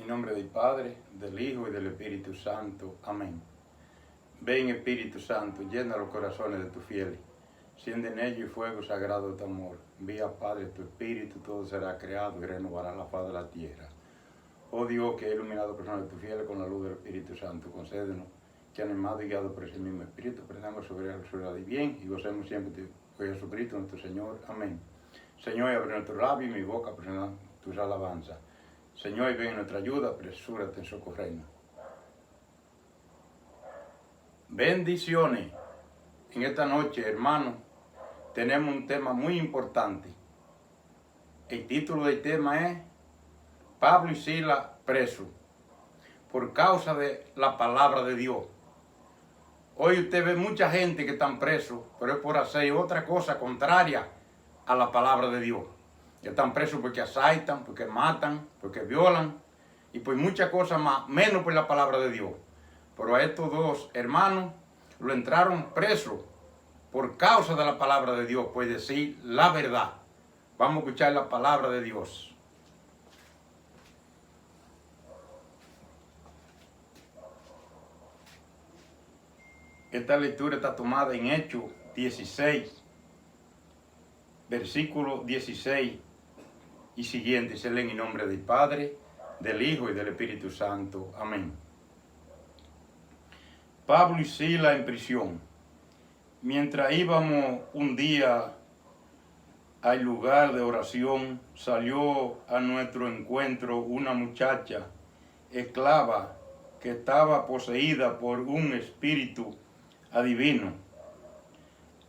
nombre del Padre, del Hijo y del Espíritu Santo. Amén. Ven, Espíritu Santo, llena los corazones de tus fieles. Enciende en ellos fuego sagrado de tu amor. Envía, Padre, tu Espíritu, todo será creado y renovará la faz de la tierra. Oh Dios, que ha iluminado personas de tus fieles con la luz del Espíritu Santo, concédenos que, animado y guiado por ese mismo Espíritu, aprendamos sobre la realidad y bien y gocemos siempre de Jesucristo nuestro Señor. Amén. Señor, abre nuestro labio y mi boca proclamará tus alabanzas. Señor, ven en nuestra ayuda, apresúrate en socorrernos. Bendiciones. En esta noche, hermanos, tenemos un tema muy importante. El título del tema es Pablo y Silas presos por causa de la palabra de Dios. Hoy usted ve mucha gente que están presos, pero es por hacer otra cosa contraria a la palabra de Dios. Que están presos porque asaltan, porque matan, porque violan y por muchas cosas más, menos por la palabra de Dios. Pero a estos dos hermanos lo entraron presos por causa de la palabra de Dios, pues decir la verdad. Vamos a escuchar la palabra de Dios. Esta lectura está tomada en Hechos 16, versículo 16 y siguiente. Se lee en nombre del Padre, del Hijo y del Espíritu Santo. Amén. Pablo y Silas en prisión. Mientras íbamos un día al lugar de oración, salió a nuestro encuentro una muchacha esclava que estaba poseída por un espíritu adivino.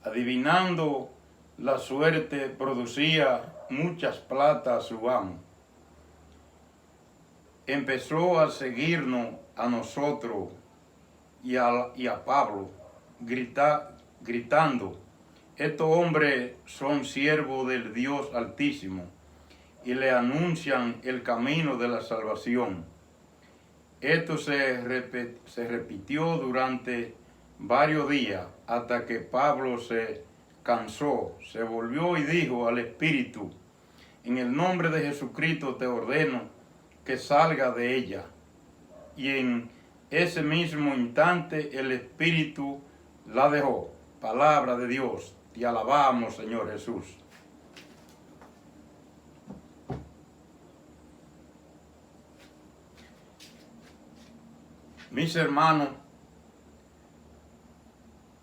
Adivinando la suerte, producía muchas plata a su amo. Empezó a seguirnos a nosotros y a Pablo, gritando: estos hombres son siervos del Dios Altísimo y le anuncian el camino de la salvación. Esto se repitió durante varios días hasta que Pablo se cansó, se volvió y dijo al espíritu: en el nombre de Jesucristo te ordeno que salga de ella. Y en ese mismo instante el espíritu la dejó. Palabra de Dios. Te alabamos, Señor Jesús. Mis hermanos,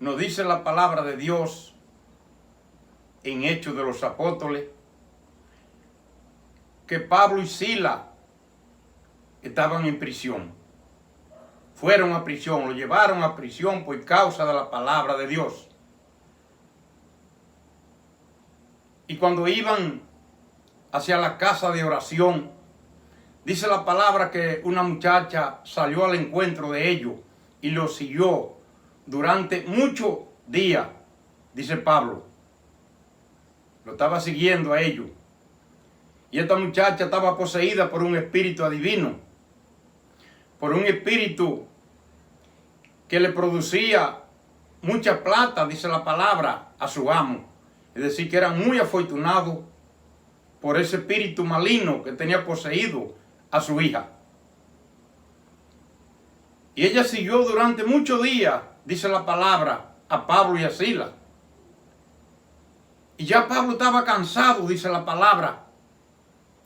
nos dice la palabra de Dios en Hechos de los Apóstoles que Pablo y Silas estaban en prisión. Fueron a prisión, lo llevaron a prisión por causa de la palabra de Dios. Y cuando iban hacia la casa de oración, dice la palabra que una muchacha salió al encuentro de ellos y los siguió durante muchos días, dice Pablo. Lo estaba siguiendo a ellos. Y esta muchacha estaba poseída por un espíritu adivino, por un espíritu que le producía mucha plata, dice la palabra, a su amo. Es decir, que era muy afortunado por ese espíritu maligno que tenía poseído a su hija. Y ella siguió durante muchos días, dice la palabra, a Pablo y a Silas. Y ya Pablo estaba cansado, dice la palabra.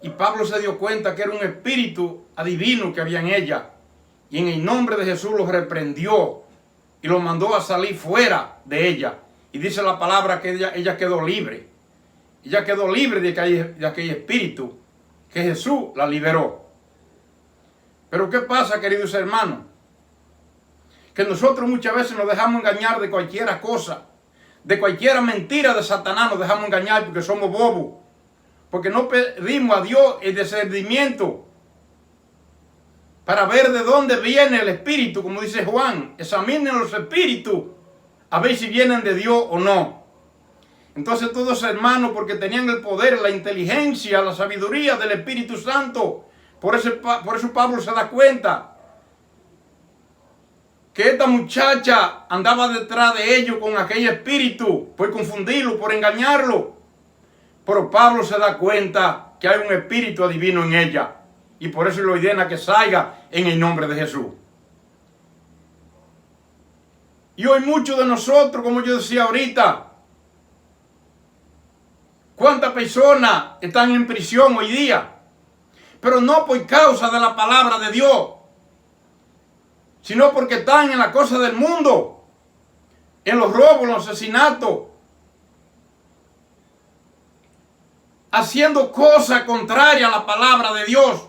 Y Pablo se dio cuenta que era un espíritu adivino que había en ella. Y en el nombre de Jesús lo reprendió y lo mandó a salir fuera de ella. Y dice la palabra que ella quedó libre. Ella quedó libre de aquel espíritu, que Jesús la liberó. Pero ¿qué pasa, queridos hermanos? Que nosotros muchas veces nos dejamos engañar de cualquier cosa, de cualquier mentira de Satanás nos dejamos engañar porque somos bobos, porque no pedimos a Dios el discernimiento para ver de dónde viene el espíritu, como dice Juan. Examinen los espíritus a ver si vienen de Dios o no. Entonces todos hermanos, porque tenían el poder, la inteligencia, la sabiduría del Espíritu Santo, por eso Pablo se da cuenta que esta muchacha andaba detrás de ellos con aquel espíritu, por confundirlo, por engañarlo. Pero Pablo se da cuenta que hay un espíritu adivino en ella. y por eso lo ordena que salga en el nombre de Jesús. Y hoy muchos de nosotros, como yo decía ahorita, ¿cuántas personas están en prisión hoy día? Pero no por causa de la palabra de Dios, sino porque están en la cosa del mundo, en los robos, los asesinatos, haciendo cosas contrarias a la palabra de Dios.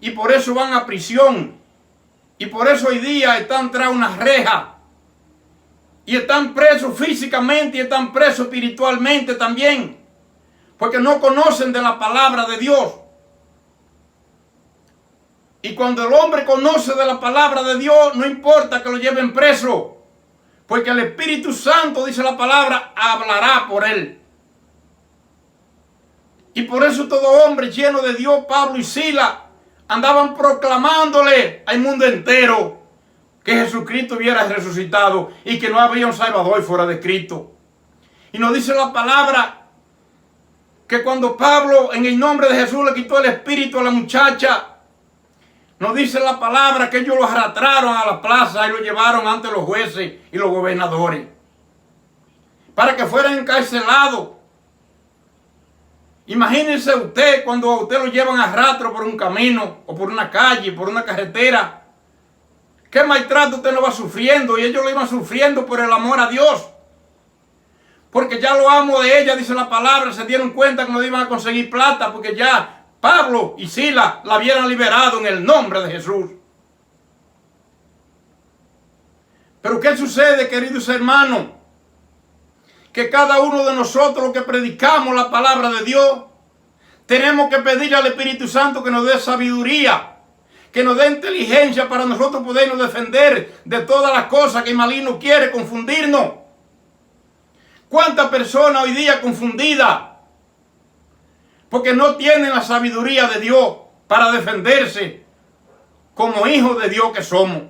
Y por eso van a prisión. Y por eso hoy día están tras una reja. Y están presos físicamente y están presos espiritualmente también. Porque no conocen de la palabra de Dios. Y cuando el hombre conoce de la palabra de Dios, no importa que lo lleven preso. Porque el Espíritu Santo, dice la palabra, hablará por él. Y por eso todo hombre lleno de Dios, Pablo y Silas, andaban proclamándole al mundo entero que Jesucristo hubiera resucitado y que no había un Salvador fuera de Cristo. Y nos dice la palabra que cuando Pablo en el nombre de Jesús le quitó el espíritu a la muchacha, nos dice la palabra que ellos lo arrastraron a la plaza y lo llevaron ante los jueces y los gobernadores para que fueran encarcelados. Imagínense usted cuando a usted lo llevan a arrastro por un camino o por una calle, por una carretera. ¿Qué maltrato usted lo va sufriendo? Y ellos lo iban sufriendo por el amor a Dios. Porque ya los amos de ella, dice la palabra, se dieron cuenta que no iban a conseguir plata porque ya Pablo y Silas la habían liberado en el nombre de Jesús. Pero ¿qué sucede, queridos hermanos? Que cada uno de nosotros, los que predicamos la palabra de Dios, tenemos que pedirle al Espíritu Santo que nos dé sabiduría, que nos dé inteligencia para nosotros podernos defender de todas las cosas que el maligno quiere confundirnos. ¿Cuántas personas hoy día confundidas? Porque no tienen la sabiduría de Dios para defenderse como hijos de Dios que somos.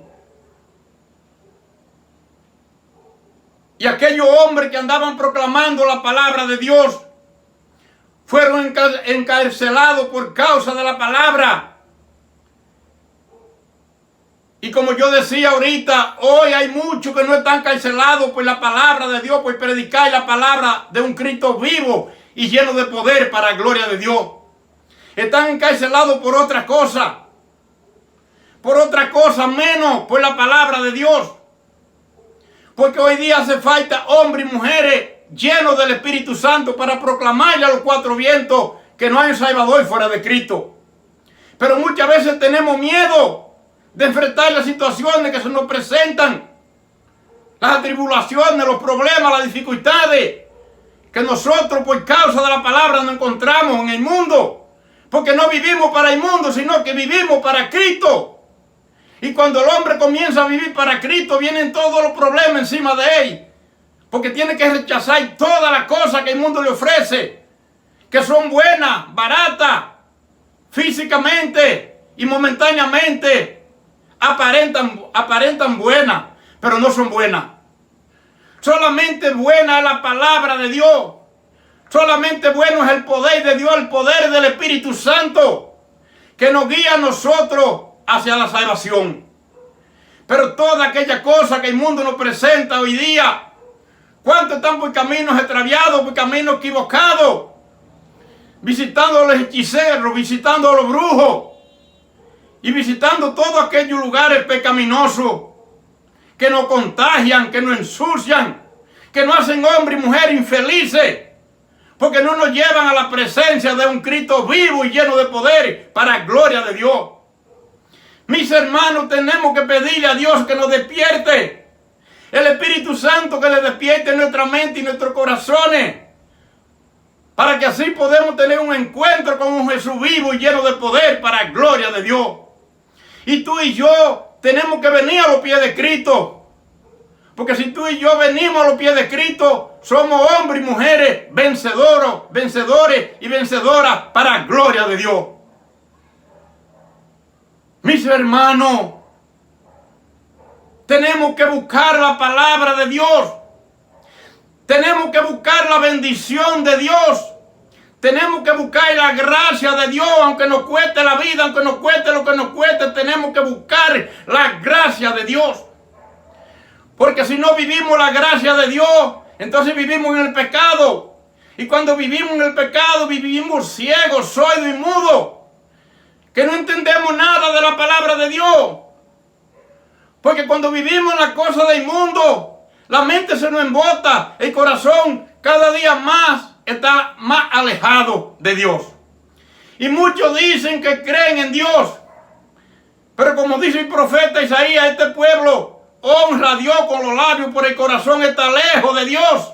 Y aquellos hombres que andaban proclamando la palabra de Dios fueron encarcelados por causa de la palabra. Y como yo decía ahorita, hoy hay muchos que no están encarcelados por la palabra de Dios, por predicar la palabra de un Cristo vivo y lleno de poder para la gloria de Dios. Están encarcelados por otra cosa menos por la palabra de Dios. Porque hoy día hace falta hombres y mujeres llenos del Espíritu Santo para proclamarle a los cuatro vientos que no hay un Salvador fuera de Cristo. Pero muchas veces tenemos miedo de enfrentar las situaciones que se nos presentan, las atribulaciones, los problemas, las dificultades que nosotros por causa de la palabra nos encontramos en el mundo. Porque no vivimos para el mundo, sino que vivimos para Cristo. Y cuando el hombre comienza a vivir para Cristo, vienen todos los problemas encima de él. Porque tiene que rechazar todas las cosas que el mundo le ofrece, que son buenas, baratas, físicamente y momentáneamente. Aparentan buenas, pero no son buenas. Solamente buena es la palabra de Dios. Solamente bueno es el poder de Dios, el poder del Espíritu Santo, que nos guía a nosotros hacia la salvación. Pero toda aquella cosa que el mundo nos presenta hoy día, ¿cuántos están por caminos extraviados, por caminos equivocados? Visitando a los hechiceros, visitando a los brujos y visitando todos aquellos lugares pecaminosos que nos contagian, que nos ensucian, que nos hacen hombres y mujeres infelices, porque no nos llevan a la presencia de un Cristo vivo y lleno de poder para la gloria de Dios. Mis hermanos, tenemos que pedirle a Dios que nos despierte. El Espíritu Santo que le despierte nuestra mente y nuestros corazones, para que así podamos tener un encuentro con un Jesús vivo y lleno de poder para la gloria de Dios. Y tú y yo tenemos que venir a los pies de Cristo. Porque si tú y yo venimos a los pies de Cristo, somos hombres y mujeres vencedores y vencedoras para la gloria de Dios. Mis hermanos, tenemos que buscar la palabra de Dios. Tenemos que buscar la bendición de Dios. Tenemos que buscar la gracia de Dios, aunque nos cueste la vida, aunque nos cueste lo que nos cueste, tenemos que buscar la gracia de Dios. Porque si no vivimos la gracia de Dios, entonces vivimos en el pecado. Y cuando vivimos en el pecado, vivimos ciegos, sordos y mudos, que no entendemos nada de la palabra de Dios. Porque cuando vivimos en la cosa del mundo, la mente se nos embota, el corazón cada día más está más alejado de Dios. Y muchos dicen que creen en Dios, pero como dice el profeta Isaías, este pueblo honra a Dios con los labios, pero el corazón está lejos de Dios.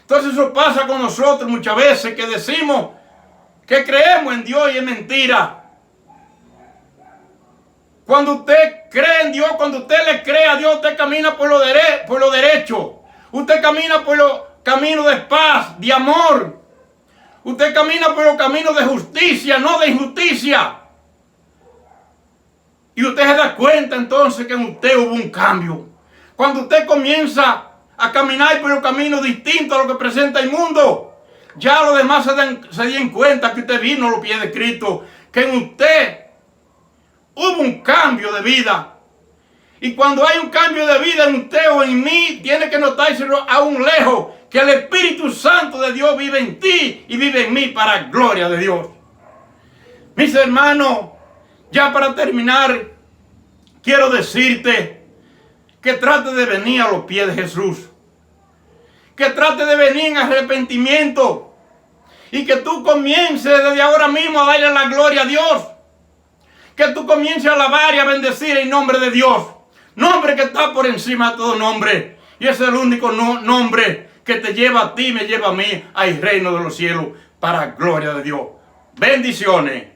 Entonces eso pasa con nosotros muchas veces, que decimos que creemos en Dios y es mentira. Cuando usted cree en Dios, cuando usted le cree a Dios, usted camina por lo derecho. Usted camina por los caminos de paz, de amor. Usted camina por los caminos de justicia, no de injusticia. Y usted se da cuenta entonces que en usted hubo un cambio. Cuando usted comienza a caminar por los caminos distintos a lo que presenta el mundo, ya los demás se den cuenta que usted vino a los pies de Cristo, que en usted hubo un cambio de vida. Y cuando hay un cambio de vida en usted o en mí, tiene que notárselo aún lejos, que el Espíritu Santo de Dios vive en ti y vive en mí para gloria de Dios. Mis hermanos, ya para terminar, quiero decirte que trate de venir a los pies de Jesús. Que trate de venir en arrepentimiento. Y que tú comiences desde ahora mismo a darle la gloria a Dios. Que tú comiences a alabar y a bendecir el nombre de Dios. Nombre que está por encima de todo nombre. Y es el único nombre que te lleva a ti, me lleva a mí, al reino de los cielos, para gloria de Dios. Bendiciones.